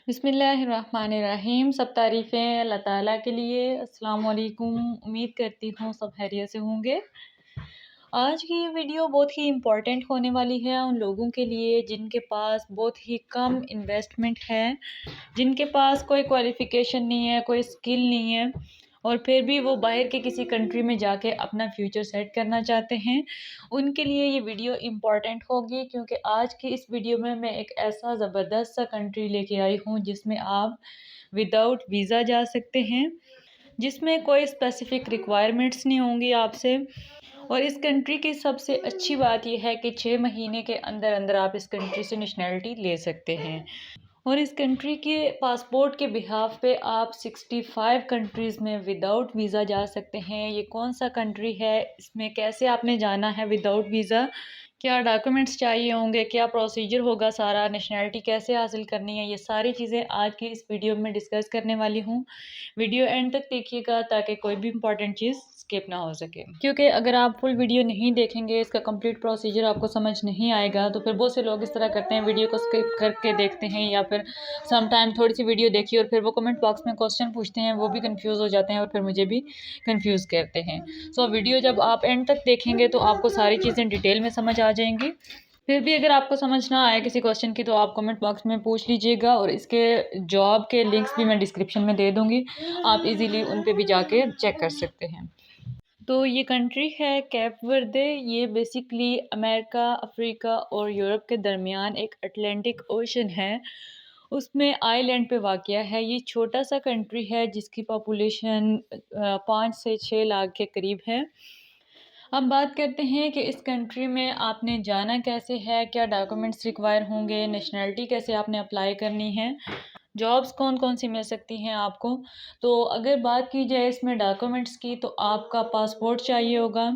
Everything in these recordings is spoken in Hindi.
बिस्मिल्लाहिर्रहमानिर्रहीम। सब तारीफ़ें अल्लाह ताला के लिए। अस्सलाम वालेकुम। उम्मीद करती हूँ सब खैरियत से होंगे। आज की ये वीडियो बहुत ही इम्पोर्टेंट होने वाली है उन लोगों के लिए जिनके पास बहुत ही कम इन्वेस्टमेंट है, जिनके पास कोई क्वालिफ़िकेशन नहीं है, कोई स्किल नहीं है और फिर भी वो बाहर के किसी कंट्री में जाके अपना फ्यूचर सेट करना चाहते हैं। उनके लिए ये वीडियो इम्पॉर्टेंट होगी क्योंकि आज की इस वीडियो में मैं एक ऐसा ज़बरदस्त सा कंट्री लेके आई हूँ जिसमें आप विदाउट वीज़ा जा सकते हैं, जिसमें कोई स्पेसिफ़िक रिक्वायरमेंट्स नहीं होंगी आपसे। और इस कंट्री की सबसे अच्छी बात यह है कि 6 महीने के अंदर अंदर आप इस कंट्री से नेशनैलिटी ले सकते हैं और इस कंट्री के पासपोर्ट के बिहाफ पे आप 65 कंट्रीज़ में विदाउट वीज़ा जा सकते हैं। ये कौन सा कंट्री है, इसमें कैसे आपने जाना है विदाउट वीज़ा, क्या डॉक्यूमेंट्स चाहिए होंगे, क्या प्रोसीजर होगा सारा, नेशनैलिटी कैसे हासिल करनी है, ये सारी चीज़ें आज की इस वीडियो में डिस्कस करने वाली हूँ। वीडियो एंड तक देखिएगा ताकि कोई भी इंपॉर्टेंट चीज़ स्किप ना हो सके, क्योंकि अगर आप फुल वीडियो नहीं देखेंगे, इसका कंप्लीट प्रोसीजर आपको समझ नहीं आएगा। तो फिर बहुत से लोग इस तरह करते हैं, वीडियो को स्किप करके देखते हैं या फिर सम टाइम थोड़ी सी वीडियो देखी और फिर वो कमेंट बॉक्स में क्वेश्चन पूछते हैं, वो भी कंफ्यूज हो जाते हैं और फिर मुझे भी कंफ्यूज करते हैं। सो वीडियो जब आप एंड तक देखेंगे तो आपको सारी चीज़ें डिटेल में समझ आ जाएंगी। फिर भी अगर आपको समझ ना आए किसी क्वेश्चन की तो आप कमेंट बॉक्स में पूछ लीजिएगा और इसके जॉब के लिंक्स भी मैं डिस्क्रिप्शन में दे दूँगी, आप इजीली उन पे भी जाके चेक कर सकते हैं। तो ये कंट्री है कैप वर्दे। ये बेसिकली अमेरिका, अफ्रीका और यूरोप के दरमियान एक अटलांटिक ओशन है, उसमें आइलैंड पे वाक़या है। ये छोटा सा कंट्री है जिसकी पॉपुलेशन 5 से 6 लाख के करीब है। अब बात करते हैं कि इस कंट्री में आपने जाना कैसे है, क्या डॉक्यूमेंट्स रिक्वायर होंगे, नेशनैलिटी कैसे आपने अप्लाई करनी है, जॉब्स कौन कौन सी मिल सकती हैं आपको। तो अगर बात की जाए इसमें डॉक्यूमेंट्स की तो आपका पासपोर्ट चाहिए होगा,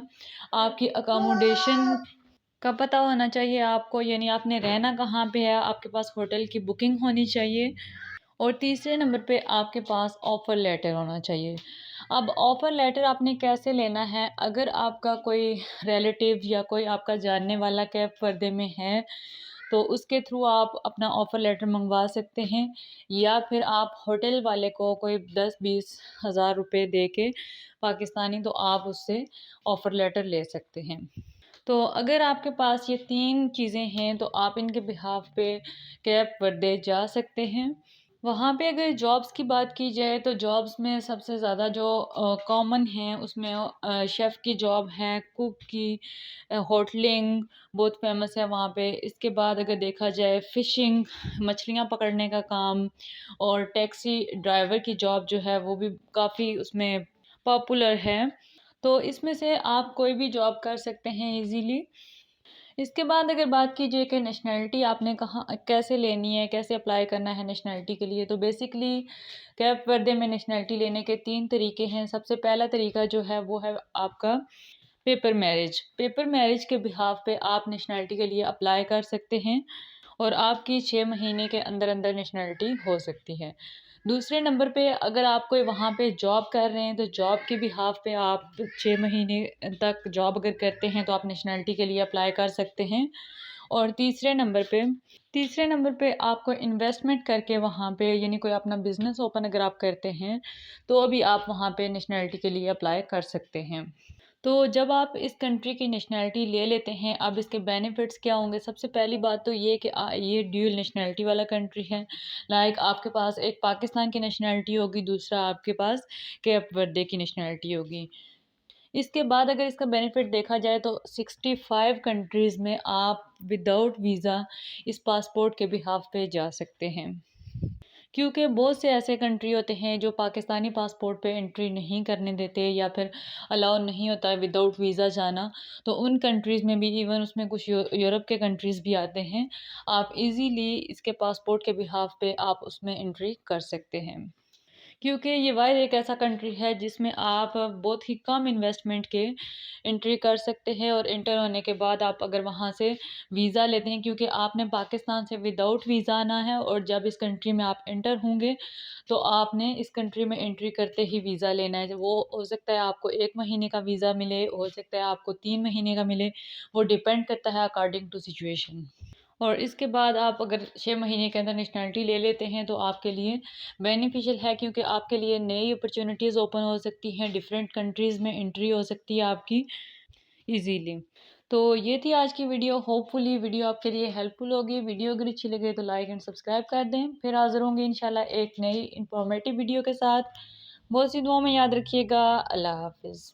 आपकी अकोमोडेशन का पता होना चाहिए आपको, यानी आपने रहना कहाँ पे है, आपके पास होटल की बुकिंग होनी चाहिए और तीसरे नंबर पे आपके पास ऑफ़र लेटर होना चाहिए। अब ऑफ़र लेटर आपने कैसे लेना है, अगर आपका कोई रिलेटिव या कोई आपका जानने वाला कैप वर्दे में है तो उसके थ्रू आप अपना ऑफ़र लेटर मंगवा सकते हैं या फिर आप होटल वाले को कोई 10-20 हज़ार रुपये दे के पाकिस्तानी तो आप उससे ऑफ़र लेटर ले सकते हैं। तो अगर आपके पास ये 3 चीज़ें हैं तो आप इनके बिहाफ़ पे कैप वर्दे जा सकते हैं। वहाँ पे अगर जॉब्स की बात की जाए तो जॉब्स में सबसे ज़्यादा जो कॉमन हैं उसमें शेफ़ की जॉब है, कुक की, होटलिंग बहुत फेमस है वहाँ पे। इसके बाद अगर देखा जाए फ़िशिंग, मछलियाँ पकड़ने का काम और टैक्सी ड्राइवर की जॉब जो है वो भी काफ़ी उसमें पॉपुलर है। तो इसमें से आप कोई भी जॉब कर सकते हैं इजीली। इसके बाद अगर बात की जाए कि नेशनैलिटी आपने कहाँ कैसे लेनी है, कैसे अप्लाई करना है नेशनैलिटी के लिए, तो बेसिकली कैप वर्दे में नेशनैलिटी लेने के 3 तरीके हैं। सबसे पहला तरीका जो है वो है आपका पेपर मैरिज। पेपर मैरिज के बिहाफ पे आप नेशनैलिटी के लिए अप्लाई कर सकते हैं और आपकी 6 महीने के अंदर अंदर नेशनैलिटी हो सकती है। दूसरे नंबर पे अगर आप कोई वहाँ पे जॉब कर रहे हैं तो जॉब के बिहाफ पे आप 6 महीने तक जॉब अगर करते हैं तो आप नेशनैलिटी के लिए अप्लाई कर सकते हैं। और तीसरे नंबर पे आपको इन्वेस्टमेंट करके वहाँ पे यानी कोई अपना बिज़नेस ओपन अगर आप करते हैं तो भी आप वहाँ पे नेशनैलिटी के लिए अप्लाई कर सकते हैं। तो जब आप इस कंट्री की नेशनैलिटी ले लेते हैं, अब इसके बेनिफिट्स क्या होंगे? सबसे पहली बात तो ये कि ये ड्यूल नेशनैलिटी वाला कंट्री है। लाइक आपके पास एक पाकिस्तान की नेशनैलिटी होगी, दूसरा आपके पास केप वर्दे की नेशनैलिटी होगी। इसके बाद अगर इसका बेनिफिट देखा जाए तो 65 कंट्रीज़ में आप विदाउट वीज़ा इस पासपोर्ट के बिहाफ़ पे जा सकते हैं। क्योंकि बहुत से ऐसे कंट्री होते हैं जो पाकिस्तानी पासपोर्ट पे एंट्री नहीं करने देते या फिर अलाउ नहीं होता है विदाउट वीज़ा जाना। तो उन कंट्रीज़ में भी इवन उसमें कुछ यूरोप के कंट्रीज़ भी आते हैं, आप इजीली इसके पासपोर्ट के बिहाफ पे आप उसमें एंट्री कर सकते हैं। क्योंकि ये वाहिद एक ऐसा कंट्री है जिसमें आप बहुत ही कम इन्वेस्टमेंट के एंट्री कर सकते हैं और इंटर होने के बाद आप अगर वहाँ से वीज़ा लेते हैं, क्योंकि आपने पाकिस्तान से विदाउट वीज़ा आना है और जब इस कंट्री में आप इंटर होंगे तो आपने इस कंट्री में एंट्री करते ही वीज़ा लेना है। वो हो सकता है आपको 1 महीने का वीज़ा मिले, हो सकता है आपको 3 महीने का मिले, वो डिपेंड करता है अकॉर्डिंग टू सिचुएशन। और इसके बाद आप अगर 6 महीने के अंदर नेशनलिटी ले लेते हैं तो आपके लिए बेनिफिशियल है, क्योंकि आपके लिए नई अपॉर्चुनिटीज़ ओपन हो सकती हैं, डिफरेंट कंट्रीज़ में एंट्री हो सकती है आपकी इजीली। तो ये थी आज की वीडियो। होपफुली वीडियो आपके लिए हेल्पफुल होगी। वीडियो अगर अच्छी लगे तो लाइक एंड सब्सक्राइब कर दें। फिर हाज़िर होंगे इंशाल्लाह एक नई इंफॉर्मेटिव वीडियो के साथ। बहुत सी दुआओं में याद रखिएगा। अल्लाह हाफ़िज़।